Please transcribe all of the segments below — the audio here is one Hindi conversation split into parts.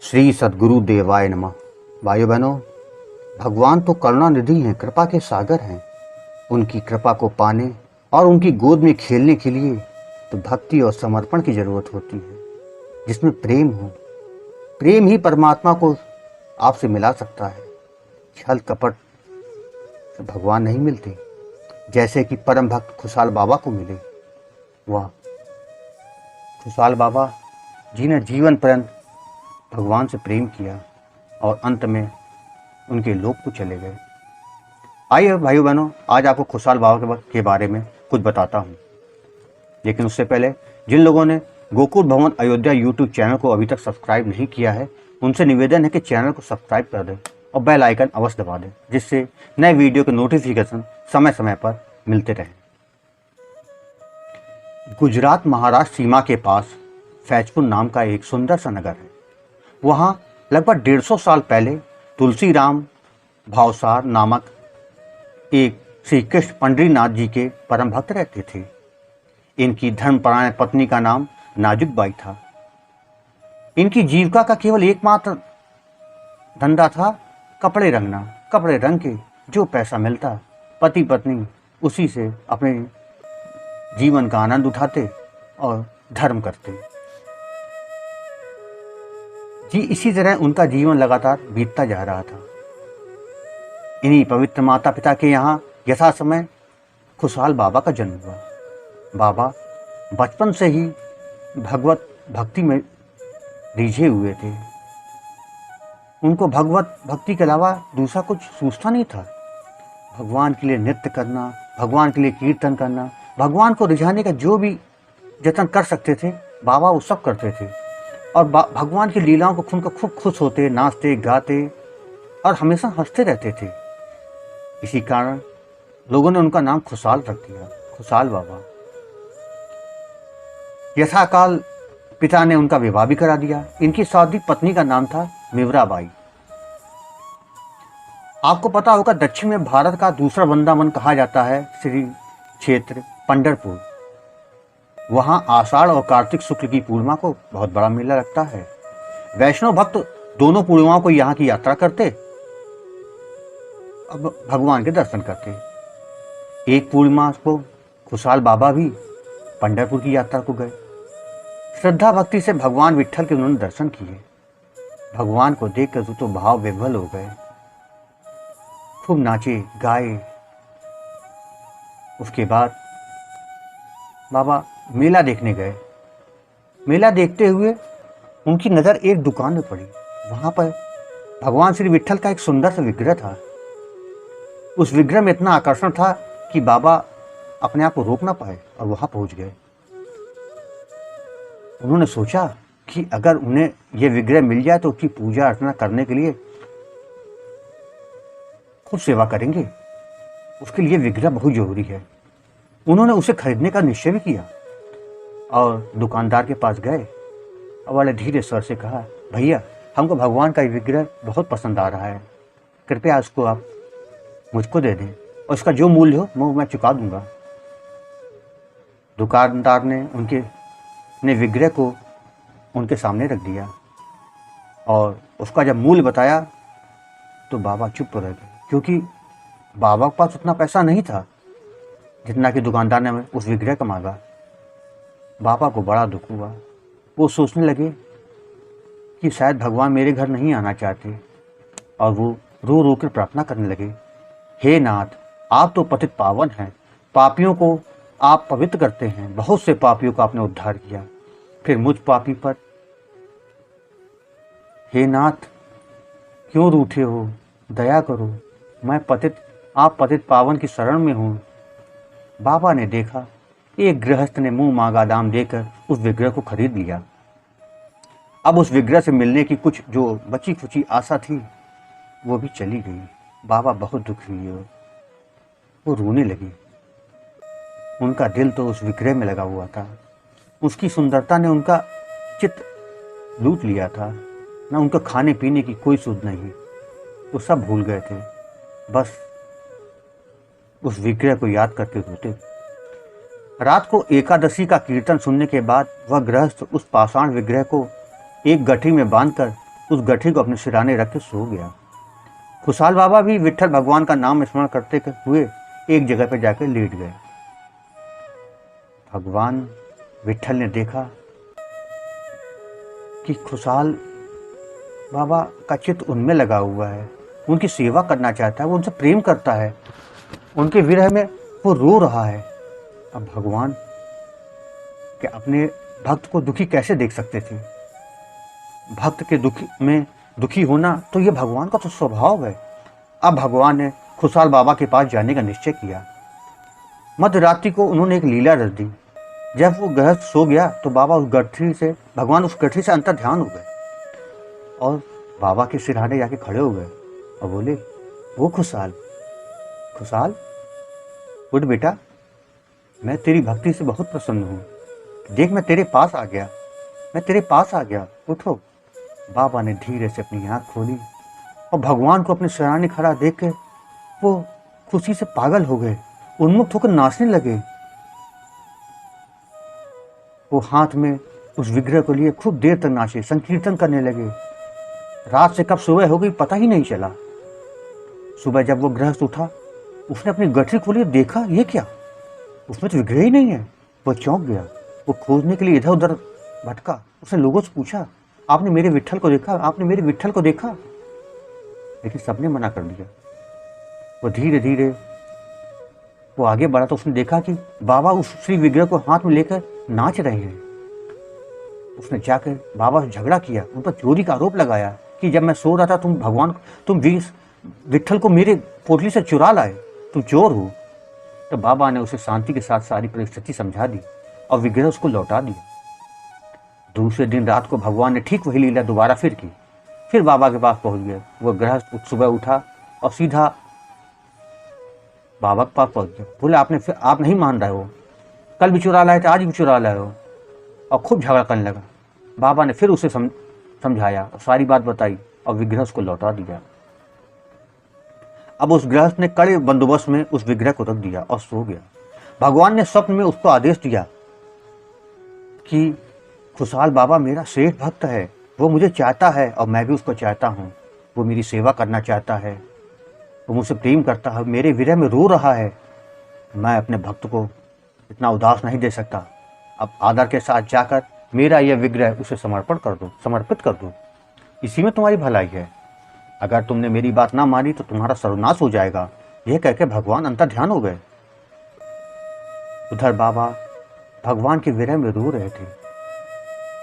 श्री सद्गुरु देवाय नमः। भाइयों बहनों, भगवान तो करुणा निधि हैं, कृपा के सागर हैं। उनकी कृपा को पाने और उनकी गोद में खेलने के लिए तो भक्ति और समर्पण की जरूरत होती है, जिसमें प्रेम हो। प्रेम ही परमात्मा को आपसे मिला सकता है। छल कपट से भगवान नहीं मिलते, जैसे कि परम भक्त खुशहाल बाबा को मिले। वाह, खुशहाल बाबा जी ने जीवन पर्यंत भगवान से प्रेम किया और अंत में उनके लोक को चले गए। आइए भाइयों बहनों, आज आपको खुशहाल बाबा के बारे में कुछ बताता हूँ। लेकिन उससे पहले जिन लोगों ने गोकुल भवन अयोध्या यूट्यूब चैनल को अभी तक सब्सक्राइब नहीं किया है, उनसे निवेदन है कि चैनल को सब्सक्राइब कर दें और बेल आइकन अवश्य दबा दें, जिससे नए वीडियो के नोटिफिकेशन समय समय पर मिलते रहें। गुजरात महाराष्ट्र सीमा के पास फैजपुर नाम का एक सुंदर सा नगर है। वहाँ लगभग 150 साल पहले तुलसीराम भावसार नामक एक श्री कृष्ण पंडरीनाथ जी के परम भक्त रहते थे। इनकी धर्मपरायण पत्नी का नाम नाजुक बाई था। इनकी जीविका का केवल एकमात्र धंधा था कपड़े रंगना। कपड़े रंग के जो पैसा मिलता, पति पत्नी उसी से अपने जीवन का आनंद उठाते और धर्म करते। जी, इसी तरह उनका जीवन लगातार बीतता जा रहा था। इन्हीं पवित्र माता पिता के यहाँ यथा समय खुशहाल बाबा का जन्म हुआ। बाबा बचपन से ही भगवत भक्ति में रिझे हुए थे। उनको भगवत भक्ति के अलावा दूसरा कुछ सूझता नहीं था। भगवान के लिए नृत्य करना, भगवान के लिए कीर्तन करना, भगवान को रिझाने का जो भी जतन कर सकते थे, बाबा वो सब करते थे। और भगवान की लीलाओं को सुनकर खूब खुश होते, नाचते गाते और हमेशा हंसते रहते थे। इसी कारण लोगों ने उनका नाम खुशहाल रख दिया, खुशहाल बाबा। यथाकाल पिता ने उनका विवाह भी करा दिया। इनकी सौदी पत्नी का नाम था मीराबाई। आपको पता होगा, दक्षिण में भारत का दूसरा वृंदावन कहा जाता है श्री क्षेत्र पंढरपुर। वहाँ आषाढ़ और कार्तिक शुक्ल की पूर्णिमा को बहुत बड़ा मेला लगता है। वैष्णव भक्त दोनों पूर्णिमाओं को यहाँ की यात्रा करते, अब भगवान के दर्शन करते। एक पूर्णिमा को खुशहाल बाबा भी पंढरपुर की यात्रा को गए। श्रद्धा भक्ति से भगवान विट्ठल के उन्होंने दर्शन किए। भगवान को देखकर तो भाव विह्वल हो गए, खूब नाचे गाए। उसके बाद बाबा मेला देखने गए। मेला देखते हुए उनकी नज़र एक दुकान में पड़ी। वहाँ पर भगवान श्री विट्ठल का एक सुंदर सा विग्रह था। उस विग्रह में इतना आकर्षण था कि बाबा अपने आप को रोक ना पाए और वहाँ पहुँच गए। उन्होंने सोचा कि अगर उन्हें यह विग्रह मिल जाए तो उसकी पूजा अर्चना करने के लिए खूब सेवा करेंगे। उसके लिए विग्रह बहुत जरूरी है। उन्होंने उसे खरीदने का निश्चय भी किया और दुकानदार के पास गए और बड़े धीरे स्वर से कहा, भैया, हमको भगवान का विग्रह बहुत पसंद आ रहा है, कृपया उसको आप मुझको दे दें और उसका जो मूल्य हो वो मैं चुका दूंगा। दुकानदार ने विग्रह को उनके सामने रख दिया और उसका जब मूल्य बताया तो बाबा चुप रह गए, क्योंकि बाबा के पास उतना पैसा नहीं था जितना कि दुकानदार ने उस विग्रह का मांगा। बाबा को बड़ा दुख हुआ। वो सोचने लगे कि शायद भगवान मेरे घर नहीं आना चाहते और वो रो रो कर प्रार्थना करने लगे, हे नाथ, आप तो पतित पावन हैं, पापियों को आप पवित्र करते हैं। बहुत से पापियों का आपने उद्धार किया, फिर मुझ पापी पर हे नाथ क्यों रूठे हो, दया करो, मैं आप पतित पावन की शरण में हूँ। बाबा ने देखा एक गृहस्थ ने मुंह मांगा दाम देकर उस विग्रह को खरीद लिया। अब उस विग्रह से मिलने की कुछ जो बची खुची आशा थी वो भी चली गई। बाबा बहुत दुखी हुए, वो रोने लगे। उनका दिल तो उस विग्रह में लगा हुआ था। उसकी सुंदरता ने उनका चित्त लूट लिया था। न उनका खाने पीने की कोई सुध नहीं, वो सब भूल गए थे, बस उस विग्रह को याद करके रोते। रात को एकादशी का कीर्तन सुनने के बाद वह गृहस्थ उस पाषाण विग्रह को एक गठरी में बांधकर उस गठरी को अपने सिराने रख के सो गया। खुशहाल बाबा भी विट्ठल भगवान का नाम स्मरण करते हुए एक जगह पर जाकर लेट गए। भगवान विट्ठल ने देखा कि खुशहाल बाबा का चित्त उनमें लगा हुआ है, उनकी सेवा करना चाहता है, वो उनसे प्रेम करता है, उनके विरह में वो रो रहा है। अब भगवान के अपने भक्त को दुखी कैसे देख सकते थे? भक्त के दुखी होना तो ये भगवान का तो स्वभाव है। अब भगवान ने खुशहाल बाबा के पास जाने का निश्चय किया। मध्य रात्रि को उन्होंने एक लीला रच दी। जब वो गृहस्थ सो गया तो भगवान उस गठरी से अंतर ध्यान हो गए और बाबा के सिरहाने जाके खड़े हो गए और बोले, वो खुशहाल, खुशहाल उठ बेटा, मैं तेरी भक्ति से बहुत प्रसन्न हूँ। देख, मैं तेरे पास आ गया, उठो। बाबा ने धीरे से अपनी आँख खोली और भगवान को अपने सिरहाने खड़ा देख के वो खुशी से पागल हो गए, उन्मुक्त होकर नाचने लगे। वो हाथ में उस विग्रह को लिए खूब देर तक नाचे, संकीर्तन करने लगे। रात से कब सुबह हो गई पता ही नहीं चला। सुबह जब वो गृहस्थ उठा, उसने अपनी गठरी खोली, देखा ये क्या, उसमें तो विग्रह ही नहीं है। वो चौंक गया। वो खोजने के लिए इधर उधर भटका। उसने लोगों से पूछा, आपने मेरे विट्ठल को देखा? लेकिन सबने मना कर दिया। वो धीरे धीरे वो आगे बढ़ा तो उसने देखा कि बाबा उस श्री विग्रह को हाथ में लेकर नाच रहे हैं। उसने जाकर बाबा से झगड़ा किया, उन पर चोरी का आरोप लगाया कि जब मैं सो रहा था तुम विट्ठल को मेरे पोटली से चुरा लाए, तुम चोर हो। तो बाबा ने उसे शांति के साथ सारी परिस्थिति समझा दी और विग्रह उसको लौटा दिया। दूसरे दिन रात को भगवान ने ठीक वही लीला दोबारा फिर की। फिर बाबा के पास पहुंच गए। वो गृहस्थ सुबह उठा और सीधा बाबा के पास पहुंच गया। बोले, आप नहीं मान रहे हो, कल भी चुरा लाए थे, आज भी चुरा लाए हो, और खूब झगड़ा करने लगा। बाबा ने फिर उसे समझाया और सारी बात बताई और विग्रह उसको लौटा दिया। अब उस गृहस्थ ने कड़े बंदोबस्त में उस विग्रह को रख दिया और सो गया। भगवान ने स्वप्न में उसको आदेश दिया कि खुशहाल बाबा मेरा श्रेष्ठ भक्त है, वो मुझे चाहता है और मैं भी उसको चाहता हूँ। वो मेरी सेवा करना चाहता है, वो मुझसे प्रेम करता है, मेरे विरह में रो रहा है। मैं अपने भक्त को इतना उदास नहीं दे सकता। अब आदर के साथ जाकर मेरा यह विग्रह उसे समर्पित कर दो। इसी में तुम्हारी भलाई है। अगर तुमने मेरी बात ना मानी तो तुम्हारा सर्वनाश हो जाएगा। यह कहकर भगवान अंतर ध्यान हो गए। उधर बाबा भगवान के विरह में रो रहे थे।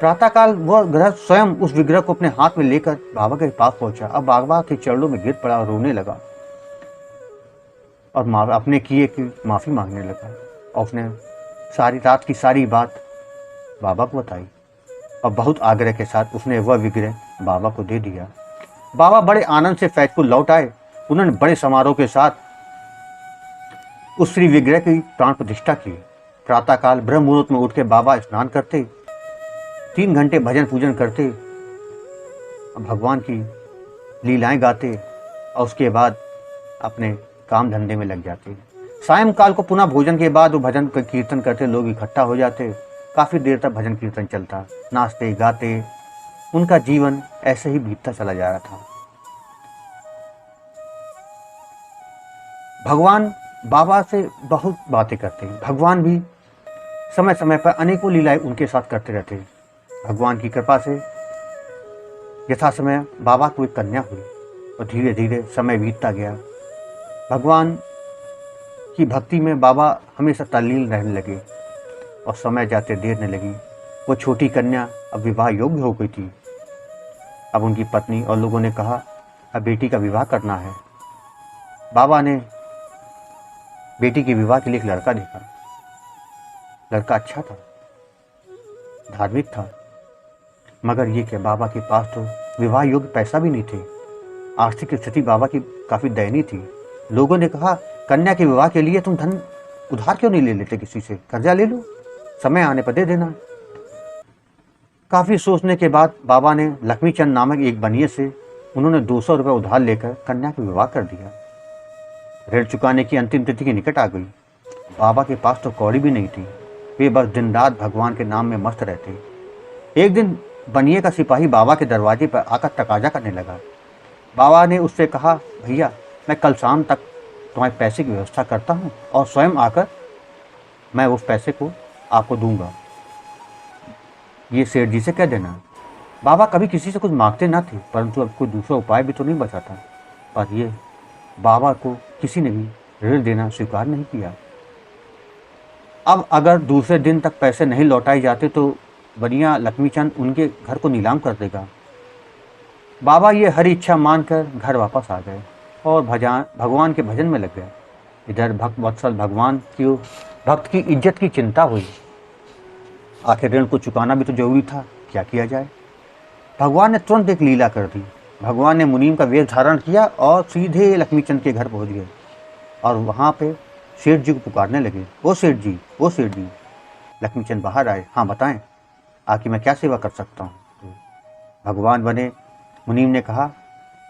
प्रातःकाल वह गृहस्थ स्वयं उस विग्रह को अपने हाथ में लेकर बाबा के पास पहुंचा। अब बाबा के चरणों में गिर पड़ा और रोने लगा और अपने किए की माफी मांगने लगा। और उसने सारी रात की सारी बात बाबा को बताई और बहुत आग्रह के साथ उसने वह विग्रह बाबा को दे दिया। बाबा बड़े आनंद से फैजपुर लौट आए। उन्होंने बड़े समारोह के साथ उस श्री विग्रह की प्राण प्रतिष्ठा की। प्रातःकाल ब्रह्म मुहूर्त में उठ के बाबा स्नान करते, 3 घंटे भजन पूजन करते, भगवान की लीलाएं गाते और उसके बाद अपने काम धंधे में लग जाते। सायंकाल को पुनः भोजन के बाद वो भजन कीर्तन करते, लोग इकट्ठा हो जाते। काफी देर तक भजन कीर्तन चलता, नाचते गाते उनका जीवन ऐसे ही बीतता चला जा रहा था। भगवान बाबा से बहुत बातें करते हैं। भगवान भी समय समय पर अनेकों लीलाएं उनके साथ करते रहते। भगवान की कृपा से यथा समय बाबा को एक कन्या हुई और धीरे धीरे समय बीतता गया। भगवान की भक्ति में बाबा हमेशा तल्लीन रहने लगे और समय जाते देर न लगी। वो छोटी कन्या अब विवाह योग्य हो गई थी। अब उनकी पत्नी और लोगों ने कहा, अब बेटी का विवाह करना है। बाबा ने बेटी के विवाह के लिए एक लड़का देखा। लड़का अच्छा था, धार्मिक था, मगर ये कि बाबा के पास तो विवाह योग्य पैसा भी नहीं थे। आर्थिक स्थिति बाबा की काफ़ी दयनीय थी। लोगों ने कहा, कन्या के विवाह के लिए तुम धन उधार क्यों नहीं ले लेते, किसी से कर्जा ले लो, समय आने पर दे देना। काफ़ी सोचने के बाद बाबा ने लक्ष्मीचंद नामक एक बनिए से उन्होंने 200 रुपये उधार लेकर कन्या का विवाह कर दिया। ऋण चुकाने की अंतिम तिथि के निकट आ गई। बाबा के पास तो कौड़ी भी नहीं थी। वे बस दिन रात भगवान के नाम में मस्त रहते। एक दिन बनिए का सिपाही बाबा के दरवाजे पर आकर तकाजा करने लगा। बाबा ने उससे कहा, भैया मैं कल शाम तक तुम्हारे पैसे की व्यवस्था करता हूँ और स्वयं आकर मैं उस पैसे को आपको दूंगा, ये सेठ जी से कह देना। बाबा कभी किसी से कुछ मांगते ना थे, परंतु अब कोई दूसरा उपाय भी तो नहीं बचा था। पर ये बाबा को किसी ने भी ऋण देना स्वीकार नहीं किया। अब अगर दूसरे दिन तक पैसे नहीं लौटाए जाते तो बनिया लक्ष्मीचंद उनके घर को नीलाम कर देगा। बाबा ये हरी इच्छा मानकर घर वापस आ गए और भगवान के भजन में लग गए। इधर भक्त वत्सल भक्त की इज्जत की चिंता हुई। आखिर ऋण को चुकाना भी तो जरूरी था, क्या किया जाए। भगवान ने तुरंत एक लीला कर दी। भगवान ने मुनीम का वेश धारण किया और सीधे लक्ष्मीचंद के घर पहुंच गए और वहाँ पे सेठ जी को पुकारने लगे, ओ सेठ जी, ओ सेठ जी। लक्ष्मीचंद बाहर आए, हाँ बताएं, आखिर मैं क्या सेवा कर सकता हूँ। तो भगवान बने मुनीम ने कहा,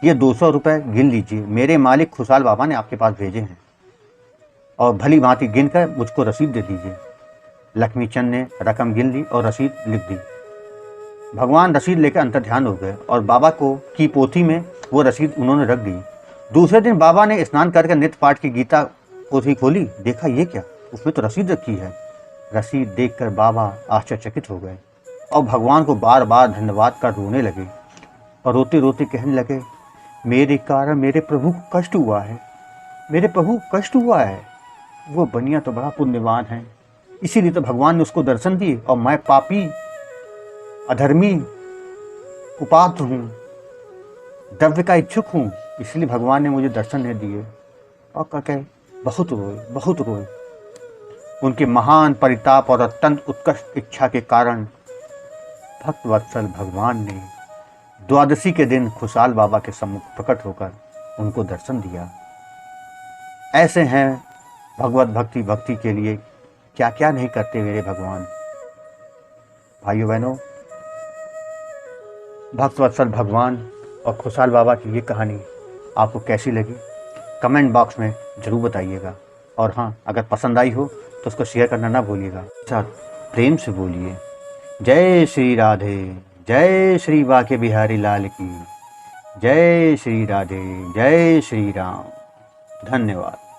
ये 200 रुपये गिन लीजिए, मेरे मालिक खुशहाल बाबा ने आपके पास भेजे हैं और भली भांति गिन कर मुझको रसीद दे दीजिए। लक्ष्मीचंद ने रकम गिन ली और रसीद लिख दी। भगवान रसीद लेकर अंतर्ध्यान हो गए और बाबा को की पोथी में वो रसीद उन्होंने रख दी। दूसरे दिन बाबा ने स्नान करके नित्य पाठ की गीता पोथी खोली, देखा ये क्या, उसमें तो रसीद रखी है। रसीद देखकर बाबा आश्चर्यचकित हो गए और भगवान को बार बार धन्यवाद कर रोने लगे और रोते रोते कहने लगे, मेरे कारण मेरे प्रभु को कष्ट हुआ है, मेरे प्रभु को कष्ट हुआ है। वो बनिया तो बड़ा पुण्यवान है, इसीलिए तो भगवान ने उसको दर्शन दिए और मैं पापी अधर्मी कुपात्र हूँ, द्रव्य का इच्छुक हूँ, इसलिए भगवान ने मुझे दर्शन नहीं दिए। और कह बहुत रोए, बहुत रोए। उनके महान परिताप और अत्यंत उत्कृष्ट इच्छा के कारण भक्त वत्सल भगवान ने द्वादशी के दिन खुशहाल बाबा के सम्मुख प्रकट होकर उनको दर्शन दिया। ऐसे हैं भगवत भक्ति के लिए क्या क्या नहीं करते मेरे भगवान। भाइयों बहनों, भक्त वत्सल भगवान और खुशहाल बाबा की ये कहानी आपको कैसी लगी कमेंट बॉक्स में ज़रूर बताइएगा। और हाँ, अगर पसंद आई हो तो उसको शेयर करना ना भूलिएगा। साथ प्रेम से बोलिए, जय श्री राधे, जय श्री बाके बिहारी लाल की, जय श्री राधे, जय श्री राम। धन्यवाद।